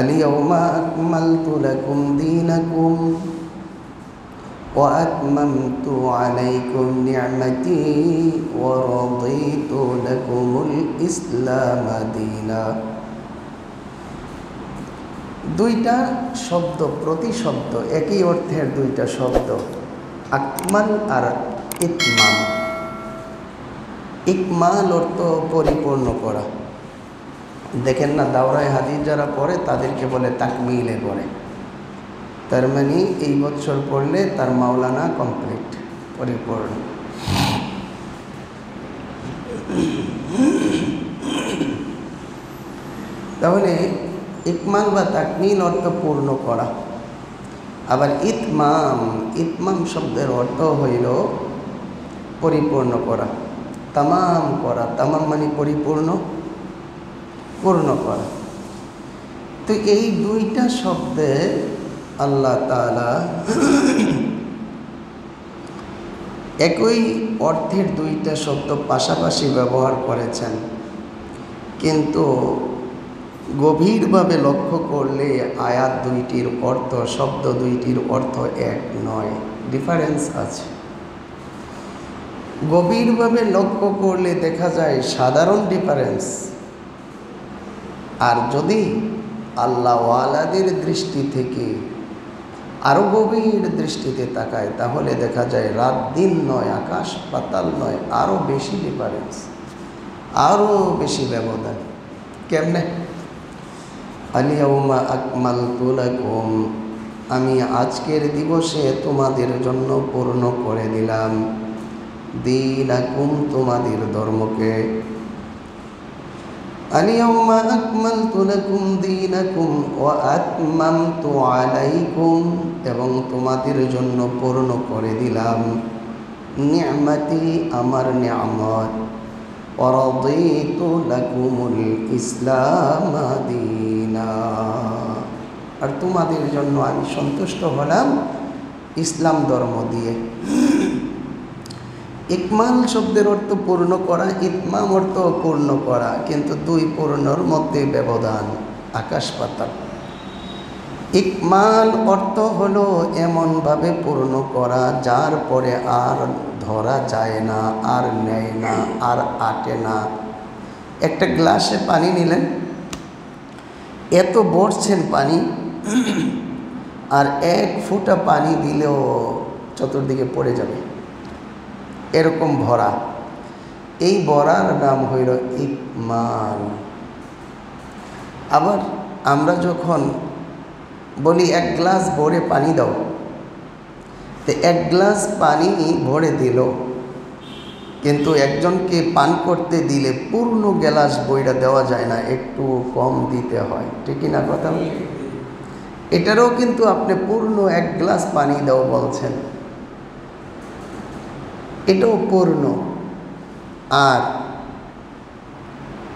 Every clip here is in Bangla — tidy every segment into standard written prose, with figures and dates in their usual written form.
আল-ইয়াওমা আকমালতু লাকুম দীনাকুম ওয়া আতমামতু আলাইকুম নি'মাতি ওয়া রাদিতু লাকুমুল ইসলাম দীনা। দুইটা শব্দ, প্রতি শব্দ একই অর্থের দুইটা শব্দ, আকমাল আর ইতমাম। ইকমাল অর্থ পরিপূর্ণ করা। দেখেন না, দাওরায়ে হাদিস যারা পড়ে তাদেরকে বলে তাকমিলে পড়ে। তার মানে এই বছর পড়লে তার মাওলানা কমপ্লিট, পরিপূর্ণ। তাহলে ইকমাল বা তাকমিল অর্থ পূর্ণ করা। আবার ইতমাম, ইতমাম শব্দের অর্থ হইল পরিপূর্ণ করা, তামাম করা। তামাম মানে পরিপূর্ণ, পূর্ণ করা। তো এই দুইটা শব্দে আল্লাহ তাআলা একই অর্থের দুইটা শব্দ পাশাপাশি ব্যবহার করেছেন, কিন্তু গভীরভাবে লক্ষ্য করলে আয়াত দুইটির অর্থ, শব্দ দুইটির অর্থ এক নয়, ডিফারেন্স আছে। গভীরভাবে লক্ষ্য করলে দেখা যায় সাধারণ ডিফারেন্স। আর যদি আল্লাহওয়ালাদের দৃষ্টি থেকে আরও গভীর দৃষ্টিতে তাকায়, তাহলে দেখা যায় রাত দিন নয়, আকাশ পাতাল নয়, আরও বেশি ডিফারেন্স, আরও বেশি ব্যবধান। কেমনে? আল-ইয়াওমা আকমালতু লাকুম, আমি আজকের দিবসে তোমাদের জন্য পূর্ণ করে দিলাম, দীনাকুম, তোমাদের ধর্মকে। আল-ইয়াওমা আকমালতু লাকুম দীনাকুম ওয়া আতমামতু আলাইকুম, এবং তোমাদের জন্য পূর্ণ করে দিলাম নি'মাতি, আমার নিয়ামত, ওয়া রাদিতু লাকুমুল ইসলাম দীনা, আর তোমাদের জন্য আমি সন্তুষ্ট হলাম ইসলাম ধর্ম দিয়ে। ইকমাল শব্দের অর্থ পূর্ণ করা, ইতমাম অর্থ পূর্ণ করা, কিন্তু দুই পূর্ণর মধ্যে ব্যবধান আকাশ পাতাল। ইকমাল অর্থ হলো এমনভাবে পূর্ণ করা যার পরে আর ধরা যায় না, আর নেয় না, আর আটে না। একটা গ্লাসে পানি নিলেন, এত ভরছেন পানি, আর এক ফোঁটা পানি দিলেও চতুর্দিকে পড়ে যাবে, এরকম ভরা। এই ভরার নাম হইল ইকমাল। আবার আমরা যখন বলি এক গ্লাস ভরে পানি দাও, তো এক গ্লাস পানি ভরে দিল, কিন্তু একজনকে পান করতে দিলে পূর্ণ গ্লাস বইটা দেওয়া যায় না, একটু কম দিতে হয়, ঠিকই না কথা? এটারও কিন্তু আপনি পূর্ণ এক গ্লাস পানি দাও বলছেন, এটাও পূর্ণ। আর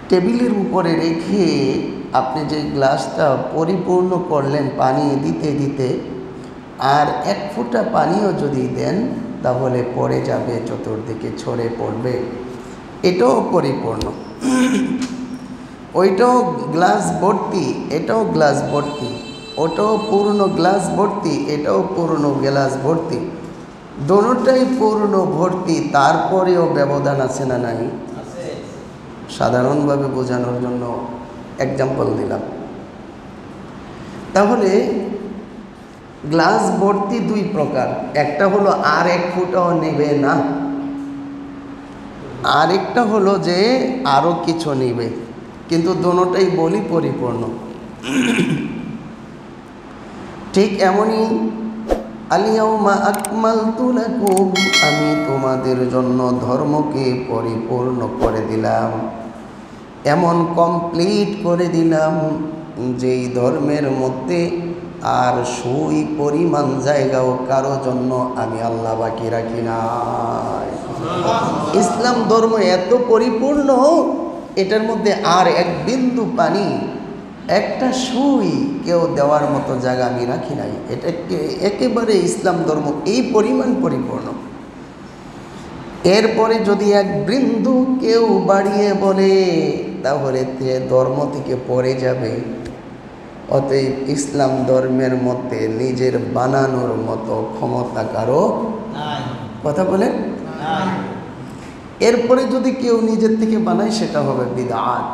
টেবিলের উপরে রেখে আপনি যে গ্লাসটা পরিপূর্ণ করলেন পানি দিতে দিতে, আর এক ফোঁটা পানিও যদি দেন তাহলে পড়ে যাবে, চতুর্দিকে ছড়ে পড়বে, এটাও পরিপূর্ণ। ওইটাও গ্লাস ভর্তি, এটাও গ্লাস ভর্তি, ওটাও পূর্ণ গ্লাস ভর্তি, এটাও পূর্ণ গ্লাস ভর্তি, দোনোটাই পূর্ণ ভর্তি, তারপরেও ব্যবধান আছে না নাই? সাধারণভাবে বোঝানোর জন্য এক্সাম্পল দিলাম। তাহলে গ্লাস ভর্তি দুই প্রকার, একটা হলো আর এক ফোঁটাও নেবে না, আরেকটা হলো যে আরও কিছু নেবে, কিন্তু দোনোটাই বলি পরিপূর্ণ। ঠিক এমনই আল-ইয়াওমা আকমালতু লাকুম, আমি তোমাদের জন্য ধর্মকে পরিপূর্ণ করে দিলাম, এমন কমপ্লিট করে দিলাম যেই ধর্মের মধ্যে আর সুই পরিমাণ জায়গাও কারো জন্য আমি আল্লাহ বাকি রাখি নাই। ইসলাম ধর্ম এত পরিপূর্ণ, এটার মধ্যে আর এক বিন্দু পানি, একটা সুই কেউ দেওয়ার মতো জায়গা আমি রাখি নাই। এটাকে একেবারে ইসলাম ধর্ম এই পরিমাণ পরিপূর্ণ। এরপরে যদি এক বিন্দু কেউ বাড়িয়ে বলে, তাহলে ধর্ম থেকে পড়ে যাবে। অতএব ইসলাম ধর্মের মধ্যে নিজের বানানোর মতো ক্ষমতা কারো কথা বলেন। এরপরে যদি কেউ নিজের থেকে বানায় সেটা হবে বিদআত।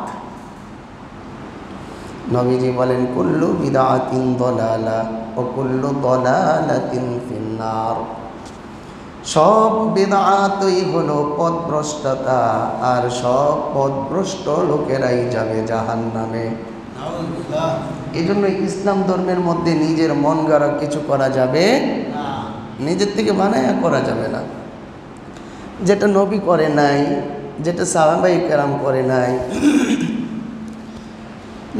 নবীজি বলেন কুল্লু বিদআতিন দালালা ওয়া কুল্লু দালালাতিন ফিন্নার। সব বিদআতই হলো পথভ্রষ্টতা, আর সব পথভ্রষ্ট লোকেরাই যাবে জাহান্নামে। এই জন্য ইসলাম ধর্মের মধ্যে নিজের মন গড়া কিছু করা যাবে না, নিজের থেকে বানায়া করা যাবে না। যেটা নবী করে নাই, যেটা সাহাবায়ে কেরাম করে নাই,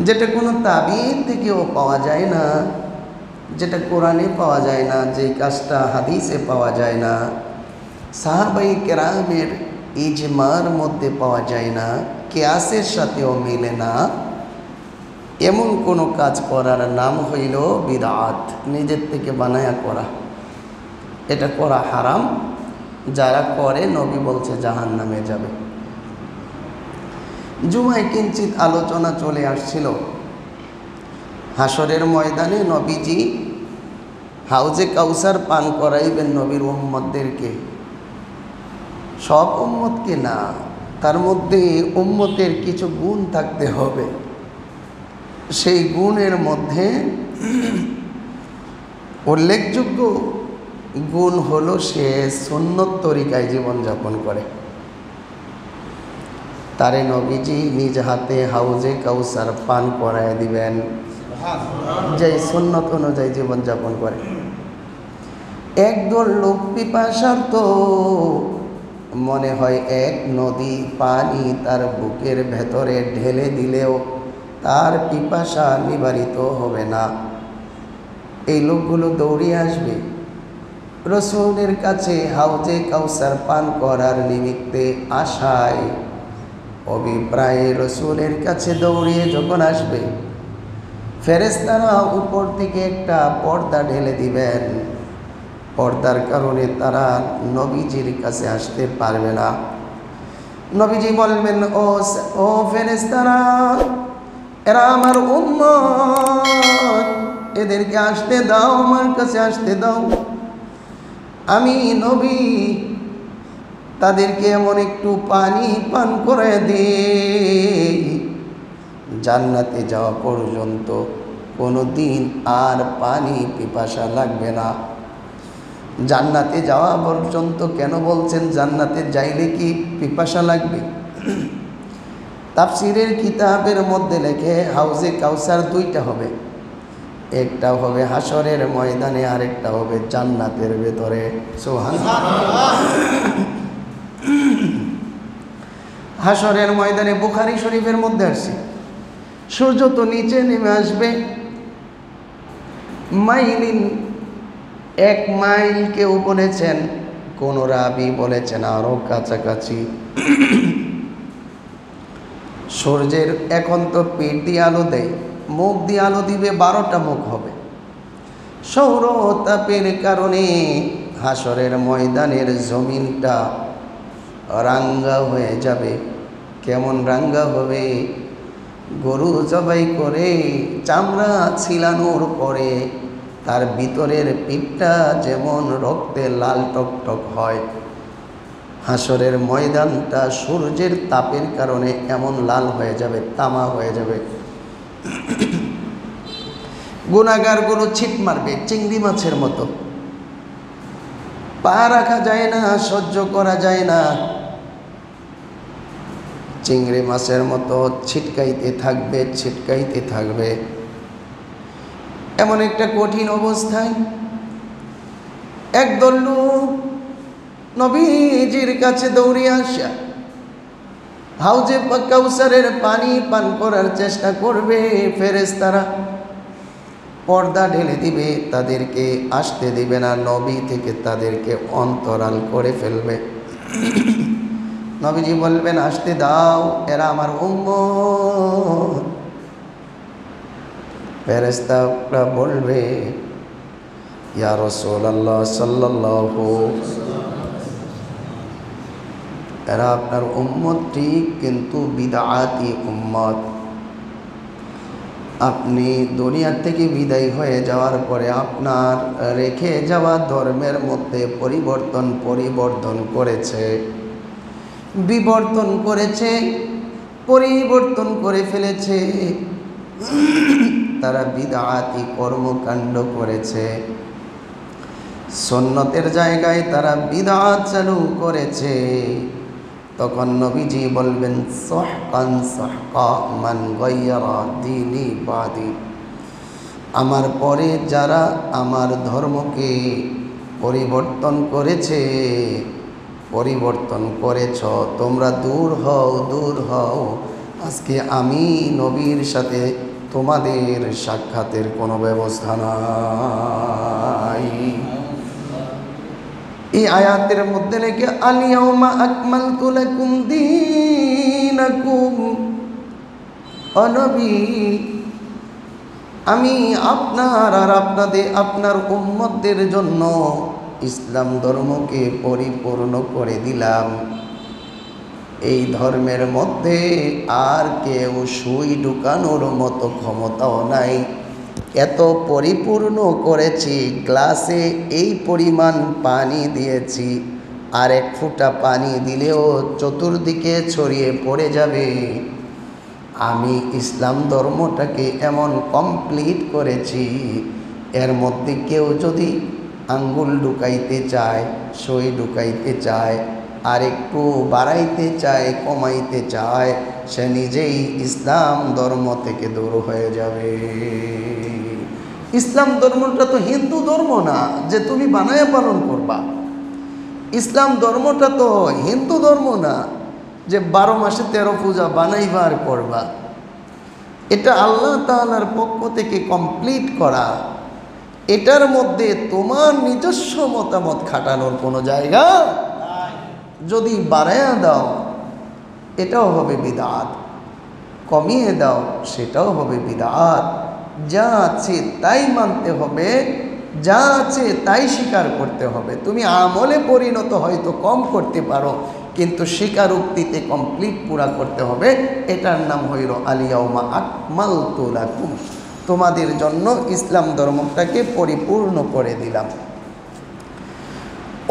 যেটা কোনো তাবিঈন থেকেও পাওয়া যায় না, যেটা কোরআনে পাওয়া যায় না, যে কাজটা হাদিসে পাওয়া যায় না, সাহাবায়ে কেরামের ইজমার মধ্যে পাওয়া যায় না, কিয়াসের সাথেও মিলে না, এমন কোনো কাজ করার নাম হইল বিদআত, নিজের থেকে বানায়া করা। এটা করা হারাম, যারা করে নবী বলছে জাহান্নামে যাবে। জুমায় কিঞ্চিত আলোচনা চলে আসছিল, হাসরের ময়দানে নবীজি হাউজে কাউসার পান করাইবেন নবীর উম্মতদেরকে। সব উম্মতকে না, তার মধ্যে উম্মতের কিছু গুণ থাকতে হবে। সেই গুণের মধ্যে উল্লেখযোগ্য গুণ হলো সে সুন্নত তরিকায় জীবনযাপন করে। তারে নবীজি নিজ হাতে হাউজে কাউসার পান করায় দিবেন, যে সুন্নত অনুযায়ী জীবনযাপন করে। একদল লোক পিপাসার্ত, মনে হয় এক নদী পানি তার বুকের ভেতরে ঢেলে দিলেও তার পিপাসা নিবারিত হবে না। এই লোকগুলো দৌড়িয়ে আসবে রসুলের কাছে হাউজে কাউসার পান করার নিমিত্তে আশায়। অভিপ্রায়ে রসুলের কাছে দৌড়িয়ে যখন আসবে, ফেরেশতারা উপর থেকে একটা পর্দা ঢেলে দিবেন। পর্দার কারণে তারা নবীজির কাছে আসতে পারবে না। নবীজি বলবেন, ও ফেরেশতারা, এরা আমার উম্মত, এদেরকে আসতে দাও, আমার কাছে আসতে দাও। আমি নবী তাদেরকে এমন একটু পানি পান করে দিই, জান্নাতে যাওয়া পর্যন্ত কোনো দিন আর পানি পিপাসা লাগবে না। জান্নাতে যাওয়া পর্যন্ত কেন বলছেন? জান্নাতে যাইলে কি পিপাসা লাগবে? তাফসিরের কিতাবের মধ্যে লেখে হাউজে কাউসার দুইটা হবে, একটা হবে হাসরের ময়দানে, আরেকটা হবে জান্নাতের ভেতরে। সুবহানাল্লাহ। হাসরের ময়দানে বুখারী শরীফের মধ্যে আসছে, সূর্য তো নিচে নেমে আসবে, মাইলিন 1 মাইল কেউ বলেছেন, কোন রাবি বলেছেন আরো কাছাকাছি। সূর্যের এখন তো পেট দিয়ে আলো দেয়, মুখ দিয়ে আলো দিবে, 12টা মুখ হবে। সৌর তাপের কারণে হাসরের ময়দানের জমিনটা রাঙ্গা হয়ে যাবে। কেমন রাঙ্গা হবে? গরু জবাই করে চামড়া ছিলানোর পরে তার ভিতরের পিঠটা যেমন রক্তে লাল টকটক হয়, হাসরের ময়দানটা সূর্যের তাপের কারণে এমন লাল হয়ে যাবে, তামা হয়ে যাবে। গুনাহগারগুলো ছিট মারবে চিংড়ি মাছের মতো, পা রাখা যায় না, সহ্য করা যায় না, চিংড়ি মাছের মতো ছিটকাইতে থাকবে, ছিটকাইতে থাকবে। এমন একটা কঠিন অবস্থায় একদল লোক নবীজির কাছে দৌড়িয়ে আসা হাউজে কাউসারের পানি পান করার চেষ্টা করবে। ফেরেশতারা পর্দা ঢেলে দিবে, তাদেরকে আসতে দিবে না, নবী থেকে তাদেরকে অন্তরাল করে ফেলবে। নবীজি বলবেন, আসতে দাও, এরা আমার উম্মত। ফেরেশতারা বলবে, ইয়া রাসূলুল্লাহ সাল্লাল্লাহু, এরা আপনার উম্মত ঠিক, কিন্তু বিদআতি উম্মত। আপনি দুনিয়া থেকে বিদায় হয়ে যাওয়ার পরে আপনার রেখে যাওয়া ধর্মের মধ্যে পরিবর্তন করেছে, বিবর্তন করেছে, পরিবর্তন করে ফেলেছে। তারা বিদআতি কর্মকাণ্ড করেছে, সুন্নতের জায়গায় তারা বিদআত চালু করেছে। তখন নবীজি বলবেন সহকান সহকা মান গায়্যারা দীনি বাদি, আমার পরে যারা আমার ধর্মকে পরিবর্তন করেছ, তোমরা দূর হও। আজকে আমি নবীর সাথে তোমাদের সাক্ষাতের কোনো ব্যবস্থা নাই। এই আয়াতের মধ্যে লেখে আল-ইয়াওমা আকমালতু লাকুম দীনাকুম, ও নবী আমি আপনার আর আপনার উম্মতদের জন্য ইসলাম ধর্মকে পরিপূর্ণ করে দিলাম। এই ধর্মের মধ্যে আর কেউ সুই ঢুকানোর মতো ক্ষমতাও নাই। এত পরিপূর্ণ করেছি, গ্লাসে এই পরিমাণ পানি দিয়েছি, আর এক ফোঁটা পানি দিলেও চতুর্দিকে ছড়িয়ে পড়ে যাবে। আমি ইসলাম ধর্মটাকে এমন কমপ্লিট করেছি, এর মধ্যে কেউ যদি আঙ্গুল ঢুকাইতে চায়, সই ঢুকাইতে চায়, আর একটু বাড়াইতে চায়, কমাইতে চায়, সে নিজেই ইসলাম ধর্ম থেকে দূর হয়ে যাবে। ইসলাম ধর্মটা তো হিন্দু ধর্ম না যে তুমি বানায়া পালন করবা। ইসলাম ধর্মটা তো হিন্দু ধর্ম না যে 12 মাসে 13 পূজা বানাইবা আর করবা। এটা আল্লাহ তাআলার পক্ষ থেকে কমপ্লিট করা। এটার মধ্যে তোমার নিজস্ব মতামত খাটানোর কোনো জায়গা যদি বাড়ায়া দাও এটাও হবে বিদআত, কমিয়ে দাও সেটাও হবে বিদআত। যা আছে তাই মানতে হবে, যা আছে তাই স্বীকার করতে হবে। তুমি আমলে পরিণত হয়তো কম করতে পারো, কিন্তু স্বীকারোক্তিতে কমপ্লিট পুরা করতে হবে। এটার নাম হইল আল-ইয়াওমা আকমালতু লাকুম, তোমাদের জন্য ইসলাম ধর্মটাকে পরিপূর্ণ করে দিলাম।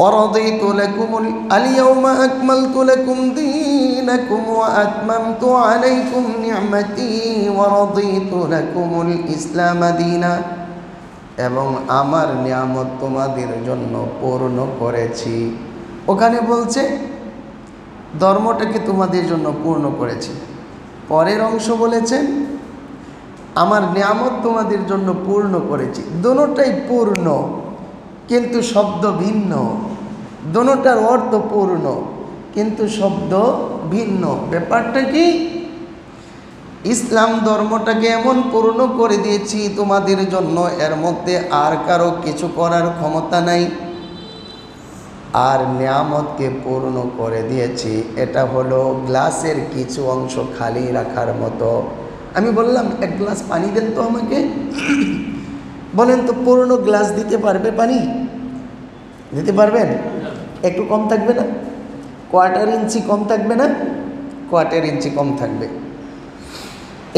ورضيت لكم اليوم أكملت لكم دينكم وأتممت عليكم نعمتي ورضيت لكم الإسلام دينا, এবং আমার নিয়ামত তোমাদের জন্য পূর্ণ করেছি। ওখানে বলছে ধর্মটাকে তোমাদের জন্য পূর্ণ করেছি, পরের অংশ বলেছেন আমার নিয়ামত তোমাদের জন্য পূর্ণ করেছি। দুটোটাই পূর্ণ কিন্তু শব্দ ভিন্ন, দুটোটার অর্থ পূর্ণ কিন্তু শব্দ ভিন্ন। ব্যাপারটা কি? ইসলাম ধর্মটাকে এমন পূর্ণ করে দিয়েছি তোমাদের জন্য, এর মধ্যে আর কারো কিছু করার ক্ষমতা নাই। আর নিয়ামতকে পূর্ণ করে দিয়েছি, এটা হলো গ্লাসের কিছু অংশ খালি রাখার মতো। আমি বললাম এক গ্লাস পানি দেন তো আমাকে, বলেন তো পূর্ণ গ্লাস দিতে পারবে? পানি দিতে পারবেন? একটু কম থাকবে না? কোয়ার্টার ইঞ্চি কম থাকবে না? কোয়ার্টার ইঞ্চি কম থাকবে।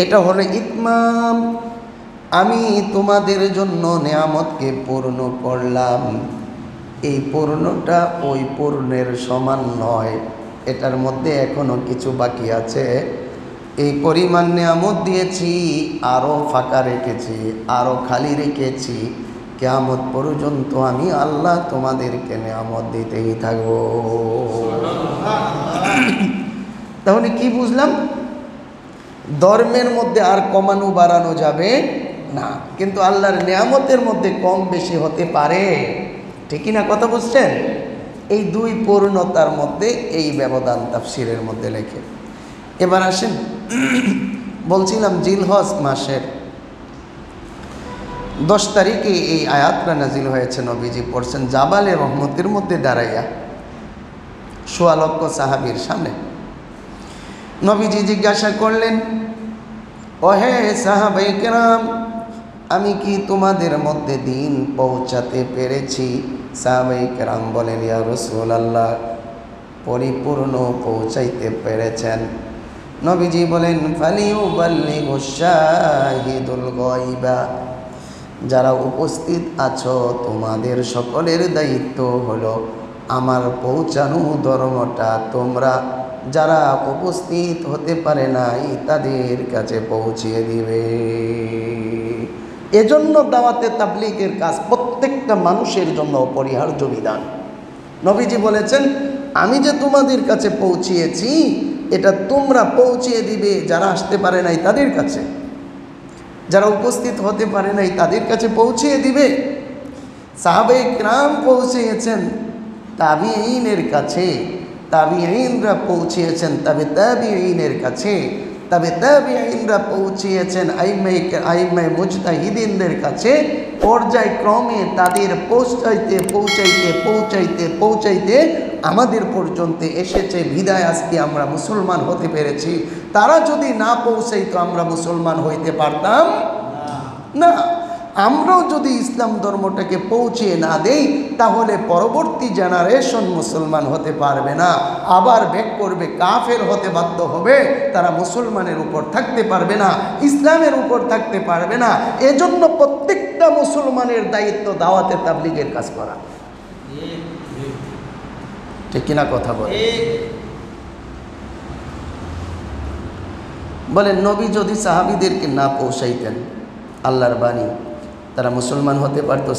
এটা হলো ইতমাম, আমি তোমাদের জন্য নিয়ামতকে পূর্ণ করলাম। এই পূর্ণটা ওই পূর্ণের সমান নয়, এটার মধ্যে এখনো কিছু বাকি আছে। এই পরিমাণ নিয়ামত দিয়েছি, আরও ফাঁকা রেখেছি, আরও খালি রেখেছি। কিয়ামত পর্যন্ত আমি আল্লাহ তোমাদেরকে নিয়ামত দিতেই থাকব। তাহলে কি বুঝলাম? ধর্মের মধ্যে আর কমানো বাড়ানো যাবে না, কিন্তু আল্লাহর নিয়ামতের মধ্যে কম বেশি হতে পারে। ঠিকই না? কথা বুঝছেন? এই দুই পূর্ণতার মধ্যে এই ব্যবধান তাফসীরের মধ্যে লেখে। এবার আসেন, বলছিলাম জিলহজ মাসের 10 তারিখে এই আয়াতটা নাজিল হয়েছে। নবীজি পড়ছেন জাবালে রহমতের মধ্যে দাঁড়াইয়া ১৬ লক্ষ সাহাবীর সামনে। নবীজি জিজ্ঞাসা করলেন, ওহে সাহাবায়ে কেরাম, আমি কি তোমাদের মধ্যে দিন পৌঁছাতে পেরেছি? সাহাবায়ে কেরাম বলেন, ইয়া রাসূলুল্লাহ, পরিপূর্ণ পৌঁছাইতে পেরেছেন। নবীজি বলেন ফালিউবাল্লিগু শাহিদুল গায়বা, যারা উপস্থিত আছো তোমাদের সকলের দায়িত্ব হলো আমার পৌঁছানো ধর্মটা তোমরা যারা উপস্থিত হতে পারে নাই তাদের কাছে পৌঁছিয়ে দিবে। এজন্য দাওয়াতে তাবলীগের কাজ প্রত্যেকটা মানুষের জন্য অপরিহার্য বিধান। নবীজি বলেছেন আমি যে তোমাদের কাছে পৌঁছিয়েছি এটা তোমরা পৌঁছিয়ে দিবে যারা আসতে পারে নাই তাদের কাছে, যারা উপস্থিত হতে পারে নাই তাদের কাছে পৌঁছিয়ে দিবে। সাহাবায়ে কিরাম পৌঁছিয়েছেন তাবিঈনের কাছে, তাবিঈনরা পৌঁছিয়েছেন তাবিঈনের কাছে, তাবিঈনরা পৌঁছিয়েছেন আইম্মায়ে মুজতাহিদিনদের কাছে। পর্যায়ক্রমে তাদের পৌঁছাইতে পৌঁছাইতে পৌঁছাইতে পৌঁছাইতে আমাদের পর্যন্ত এসেছে, বিদায় আজকে আমরা মুসলমান হতে পেরেছি। তারা যদি না পৌঁছাইতো আমরা মুসলমান হইতে পারতাম না। আমরাও যদি ইসলাম ধর্মটাকে পৌঁছিয়ে না দেই তাহলে পরবর্তী জেনারেশন মুসলমান হতে পারবে না, আবার ব্যাক করবে, কাফের হতে বাধ্য হবে, তারা মুসলমানের উপর থাকতে পারবে না, ইসলামের উপর থাকতে পারবে না। এজন্য প্রত্যেকটা মুসলমানের দায়িত্ব দাওয়াতে তাবলীগের কাজ করা। ঠিক কিনা কথা বলেন? নবী যদি সাহাবীদেরকে না পৌঁছাইতেন, আল্লাহর বাণী, তারা মুসলমান হতে পারতো?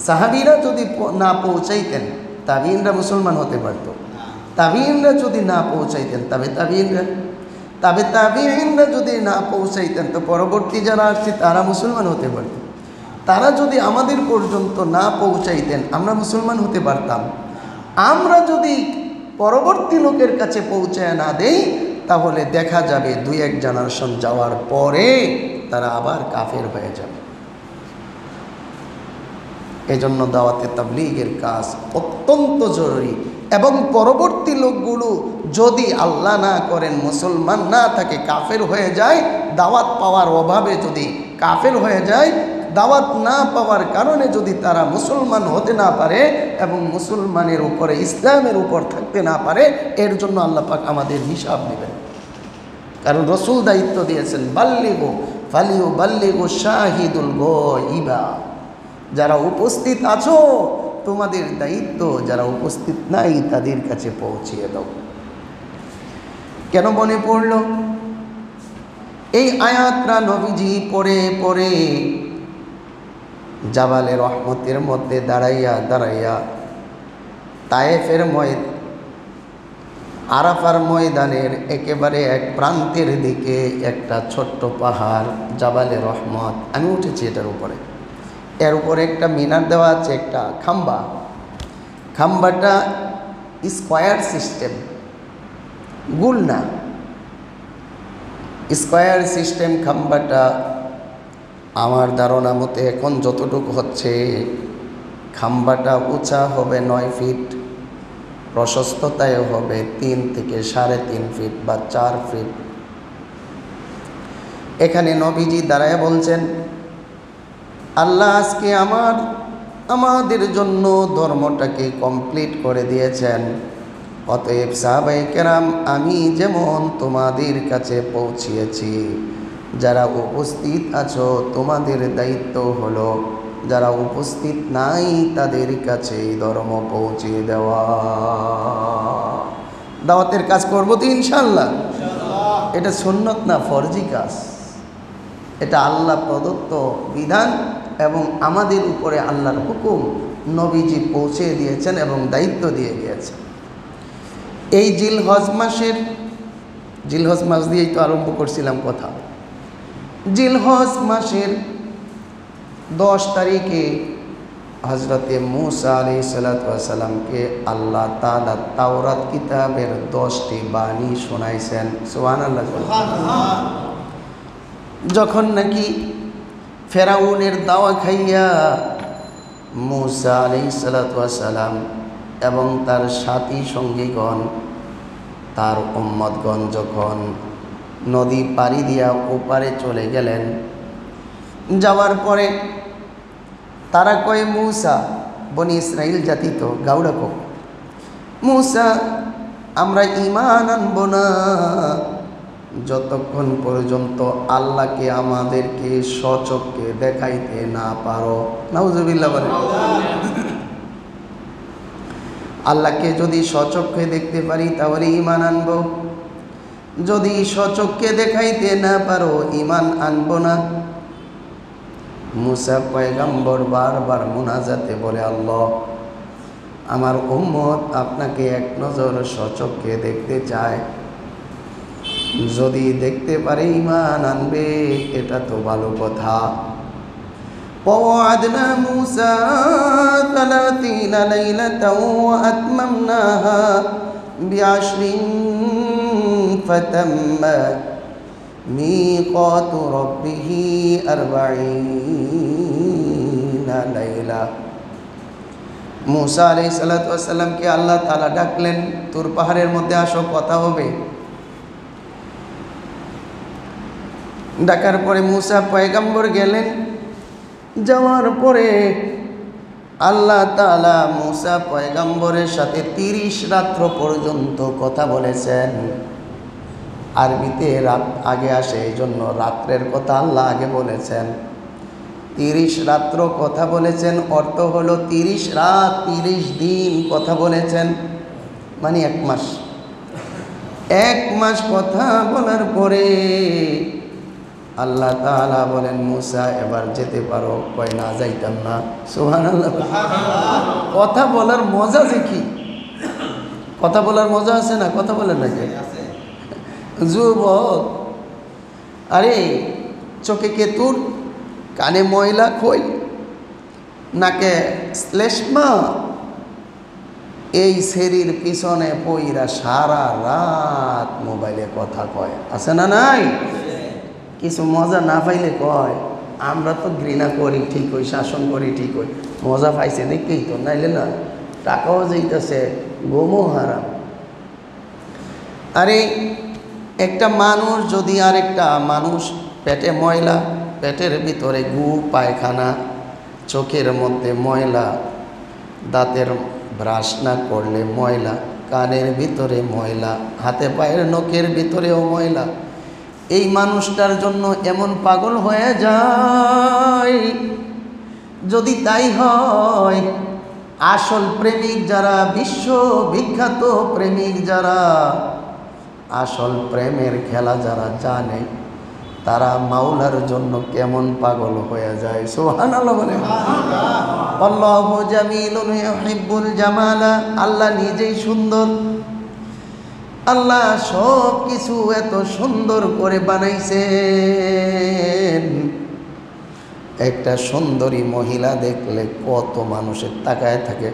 সাহাবীরা যদি না পৌঁছাইতেন তাবিঈনরা মুসলমান হতে পারত? তাবিঈনরা যদি না পৌঁছাইতেন তাবিঈনরা যদি না পৌঁছাইতেন তো পরবর্তী যারা আসছে তারা মুসলমান হতে পারত। তারা যদি আমাদের পর্যন্ত না পৌঁছাইতেন আমরা মুসলমান হতে পারতাম। আমরা যদি পরবর্তী লোকের কাছে পৌঁছায় না দেই তাহলে দেখা যাবে 2-1 জেনারেশন যাওয়ার পরে তারা আবার কাফের হয়ে যাবে। এজন্য দাওয়াতে তাবলীগের কাজ অত্যন্ত জরুরি। এবং পরবর্তী লোকগুলো যদি আল্লাহ না করেন মুসলমান না থাকে, কাফের হয়ে যায়, দাওয়াত পাওয়ার অভাবে যদি কাফের হয়ে যায়, দাওয়াত না পাওয়ার কারণে যদি তারা মুসলমান হতে না পারে এবং মুসলমানের উপরে ইসলামের উপর থাকতে না পারে, এর জন্য আল্লাহ পাক আমাদের হিসাব নেবেন। কারণ রসুল দায়িত্ব দিয়েছেন বাল্লিগু ফালিউবাল্লিগু শাহিদুল গায়বা, যারা উপস্থিত আছো তোমাদের দায়িত্ব যারা উপস্থিত নাই তাদের কাছে পৌঁছিয়ে দাও। কেন মনে পড়ল? এই আয়াতটা নবীজি পড়ে পড়ে জাবালে রহমতের মধ্যে দাঁড়াইয়া দাঁড়াইয়া তায়েফের আরাফার ময়দানের একেবারে এক প্রান্তের দিকে একটা ছোট্ট পাহাড় জাবালে রহমত, আমি উঠেছি এটার উপরে। এর উপরে একটা মিনার দেওয়া আছে, একটা খাম্বাটা স্কোয়ার সিস্টেম, গোল না, স্কোয়ার সিস্টেম খাম্বাটা। আমার ধারণা মতে এখন যতটুকু হচ্ছে খাম্বাটা উঁচা হবে 9 ফিট, প্রশস্ততায় হবে 3 থেকে 3.5 ফিট বা 4 ফিট। এখানে নবীজি দাঁড়ায় বলছেন আল্লাহ আজকে আমাদের জন্য ধর্মটাকে কমপ্লিট করে দিয়েছেন। অতএব সাহাবায়ে কেরাম আমি যেমন তোমাদের কাছে পৌঁছিয়েছি, যারা উপস্থিত আছো তোমাদের দায়িত্ব হলো যারা উপস্থিত নাই তাদের কাছে ধর্ম পৌঁছে দেওয়া। দাওয়াতের কাজ করবো তো ইনশাআল্লাহ। এটা সুন্নত না, ফরজি কাজ। এটা আল্লাহ প্রদত্ত বিধান এবং আমাদের উপরে আল্লাহর হুকুম নবীজি পৌঁছে দিয়েছেন এবং দায়িত্ব দিয়ে গিয়েছেন। এই জিলহজ মাস দিয়েই তো আরম্ভ করছিলাম কথা। জিলহজ মাসের 10 তারিখে হজরতে মূসা আলাইহিসসালামকে আল্লাহ তাআলা তাওরাত কিতাবের 10টি বাণী শোনাইছেন। সুবহানাল্লাহ। যখন নাকি ফেরাউনের দাওয়া খাইয়া মূসা আলাইহিসসালাম এবং তার সাথী সঙ্গীগণ, তার উম্মতগণ যখন নদী পাড়ি দিয়া ওপারে চলে গেলেন, যাওয়ার পরে তারা কয় মূসা, বনি ইসরাইল জাতি তো গাউড়া কো, মূসা আমরা ঈমান আনব না যতক্ষণ পর্যন্ত আল্লাহকে আমাদেরকে স্বচক্ষে দেখাইতে না পারো। নাউজুবিল্লাহ বলেন। আল্লাহকে যদি স্বচক্ষে দেখতে পারি তাহলে ঈমান আনব, যদি স্বচক্ষে দেখাইতে না পারো ঈমান আনব না। মুসা পয়গম্বর বারবার মুনাজাতে বলে, আল্লাহ আমার উম্মত আপনাকে এক নজর স্বচক্ষে দেখতে চায়, যদি দেখতে পারে ঈমান আনবে, এটা তো ভালো কথা। ووعدنا موسى 30 ليلة وأتممناها ب10 فتم ميقات ربه 40 ليلة। মুসা আলাইহিস সালাতু ওয়াস সালামকে আল্লাহ তাআলা ডাকলেন, তুর পাহাড়ের মধ্যে আসো, কথা হবে। ডাকার পরে মুসা পয়গম্বর গেলেন। যাওয়ার পরে আল্লাহ তাআলা মুসা পয়গম্বরের সাথে 30 রাত্র পর্যন্ত কথা বলেছেন। আরবিতে রাত আগে আসে, এই জন্য রাত্রের কথা আল্লাহ আগে বলেছেন। 30 রাত্র কথা বলেছেন, অর্থ হলো 30 রাত 30 দিন কথা বলেছেন, মানে 1 মাস। 1 মাস কথা বলার পরে আল্লাহ তাআলা বলেন, মুসা এবার যেতে পারো। কয় না, যাইতাম না। সুবহানাল্লাহ। কথা বলার মজা যে কি, কথা বলার মজা আছে না? কথা বলেন না কে? যুবক, আরে চোখে কেতুর, কানে ময়লা খই, নাকে শ্লেষ্মা, এই শরীর পিছনে পইরা সারা রাত মোবাইলে কথা কয়, আছে না নাই? কিছু মজা না পাইলে কয় আমরা তো ঘৃণা করি ঠিক হই, শাসন করি ঠিক হই, মজা পাইছে দেখেই তো, নাইলে না। টাকাও যাইতেছে, ঘুমও হারাম। আরে একটা মানুষ যদি আরেকটা মানুষ পেটে ময়লা, পেটের ভিতরে গু, পায়খানা, চোখের মধ্যে ময়লা, দাঁতের ব্রাশ না করলে ময়লা, কানের ভিতরে ময়লা, হাতে পায়ের নখের ভিতরেও ময়লা, এই মানুষটার জন্য এমন পাগল হয়ে যায়। যদি তাই হয়, আসল প্রেমিক যারা, বিশ্ব বিখ্যাত প্রেমিক যারা, আসল প্রেমের খেলা যারা জানে, তারা মাওলার জন্য কেমন পাগল হয়ে যায়। সুবহানাল্লাহ বলে। আল্লাহু জামিলুন ইউহিব্বুল জামালা। আল্লাহ নিজেই সুন্দর। আল্লাহ সব কিছু এত সুন্দর করে বানাইছেন। একটা সুন্দরী মহিলা দেখলে কত মানুষের তাকায় থাকে,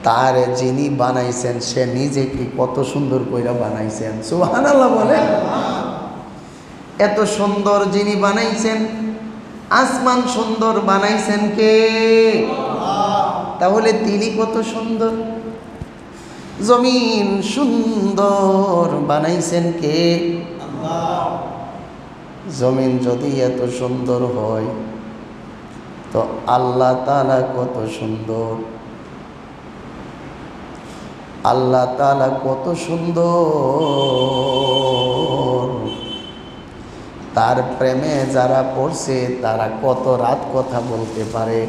তার যিনি বানাইছেন সে নিজে কি কত সুন্দর কইরা বানাইছেন। সুবহানাল্লাহ বলে। এত সুন্দর যিনি বানাইছেন, আসমান সুন্দর বানাইছেন কে? তাহলে তিনি কত সুন্দর। জমিন সুন্দর বানাইছেন কে? আল্লাহ। জমিন যদি এত সুন্দর হয়, তো আল্লাহ তাআলা কত সুন্দর। আল্লাহ তাআলা কত সুন্দর। তার প্রেমে যারা পড়ছে তারা কত রাত কথা বলতে পারে।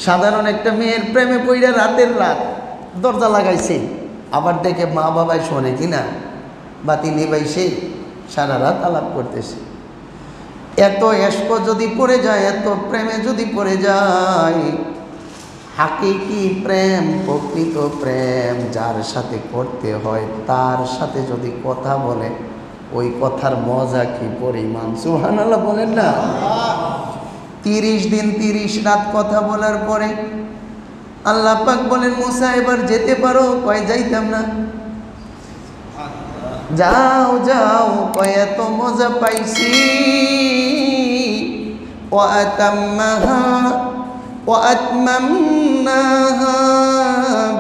সাধারণ একটা মেয়ের প্রেমে পড়ে রাতের রাত দরজা লাগাইছে, আবার দেখে মা বাবাই শোনে কিনা, বাতি নিবাইছে, সারা রাত আলাপ করতেছে। এত এশক যদি পড়ে যায়, এত প্রেমে যদি পড়ে যায়, হাকিকি প্রেম, প্রকৃত প্রেম যার সাথে করতে হয়, তার সাথে যদি কথা বলে, ওই কথার মজা কি পরিমাণ। সুবহানাল্লাহ বলেন না। 30 দিন 30 রাত কথা বলার পরে আল্লাহ পাক বলেন, মুসা এবার যেতে পারো। কয় যাইতাম না। যাও যাও, কয় এত মজা পাইছি। ওয়াতাম্মাহা ওয়াতমামনাহা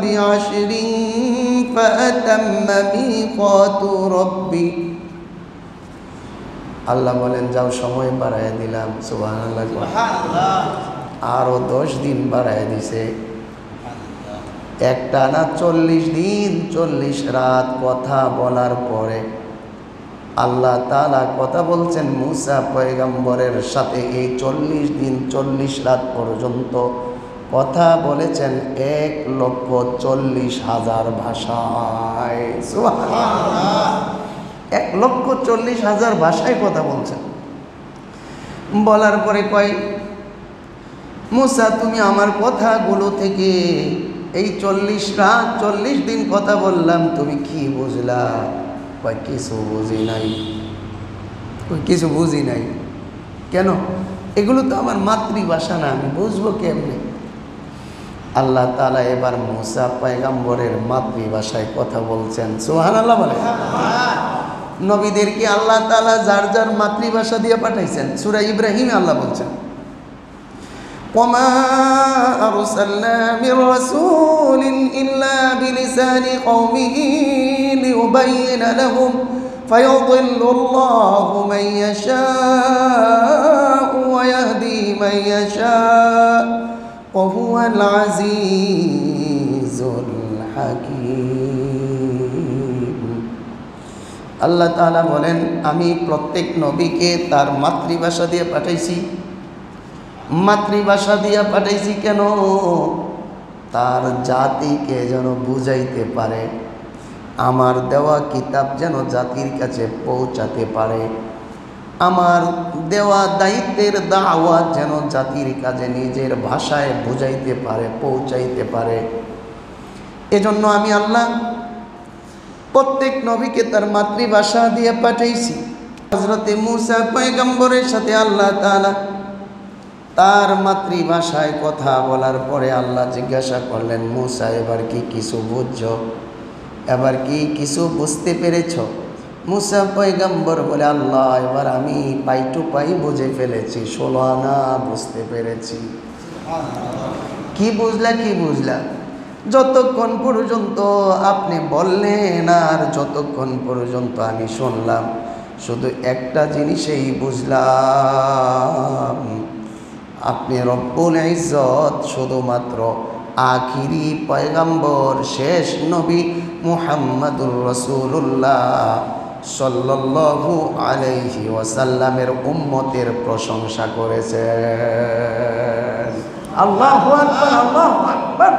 ب10 فأتم ميقات ربي। আল্লাহ বলেন, যাও সময় বাড়ায় দিলাম। সুবহানাল্লাহ। আরো 10 দিন বাড়ায় দিছে। একটানা 40 দিন 40 রাত কথা বলার পরে আল্লাহ তাআলা কথা বলছেন মুসা পয়গম্বরের সাথে। এই 40 দিন 40 রাত পর্যন্ত কথা বলেছেন 1,40,000 ভাষায়। সুবহানাল্লাহ, 1,40,000 ভাষায় কথা বলছেন। বলার পরে কয়, মুসা তুমি আমার কথাগুলো থেকে এই 40 রাত 40 দিন কথা বললাম, তুমি কি বুঝলা? কয় কিছু বুঝি নাই। কিছু বুঝি নাই কেন? এগুলো তো আমার মাতৃভাষা না, আমি বুঝবো কেমনে? আল্লাহ তাআলা এবার মুসা পয়গম্বরের মাতৃভাষায় কথা বলছেন। সুবহানাল্লাহ বলে। নবীদেরকে আল্লাহ তাআলা যার যার মাতৃভাষা দিয়ে পাঠাইছেন। সূরা ইব্রাহিমে আল্লাহ বলছেন, ওয়ামা আরসালনা মির রাসূলিন ইল্লা বিলিসানি কওমিহি লিয়ুবাইয়িনা লাহুম ফায়াদিল্লুল্লাহু মান ইয়াশাউ ওয়া ইয়াহদি মান ইয়াশাউ ওয়া হুয়াল আজিজুল হাকীম। আল্লাহ তাআলা বলেন, আমি প্রত্যেক নবীকে তার মাতৃভাষা দিয়ে পাঠাইছি। মাতৃভাষা দিয়ে পাঠাইছি কেন? তার জাতিকে যেন বুঝাইতে পারে, আমার দেওয়া কিতাব যেন জাতির কাছে পৌঁছাতে পারে, আমার দেওয়া দায়িত্বের দাওয়াত যেন জাতির কাছে নিজের ভাষায় বুঝাইতে পারে, পৌঁছাইতে পারে। এজন্য আমি আল্লাহ প্রত্যেক নবীকে তার মাতৃভাষা দিয়ে পাঠাইছি। হযরতে মুসা পয়গম্বরের সাথে আল্লাহ তাআলা তার মাতৃভাষায় কথা বলার পরে আল্লাহ জিজ্ঞাসা করলেন, মুসা এবার কি কিছু বুঝছো? এবার কি কিছু বুঝতে পেরেছ? মুসা পয়গম্বর বলে, আল্লাহ এবার আমি পাই টু পাই বুঝে ফেলেছি, 16 আনা বুঝতে পেরেছি। কি বুঝলা? কি বুঝলা? যতক্ষণ পর্যন্ত আপনি বললেন আর যতক্ষণ পর্যন্ত আমি শুনলাম, শুধু একটা জিনিসই বুঝলাম, আপনি রব্বুল ইজ্জত শুধুমাত্র আখিরি পয়গম্বর শেষ নবী মুহাম্মাদুর রাসূলুল্লাহ সাল্লাল্লাহু আলাইহি ওয়াসাল্লামের উম্মতের প্রশংসা করেছেন। আল্লাহু আকবার, আল্লাহু আকবার।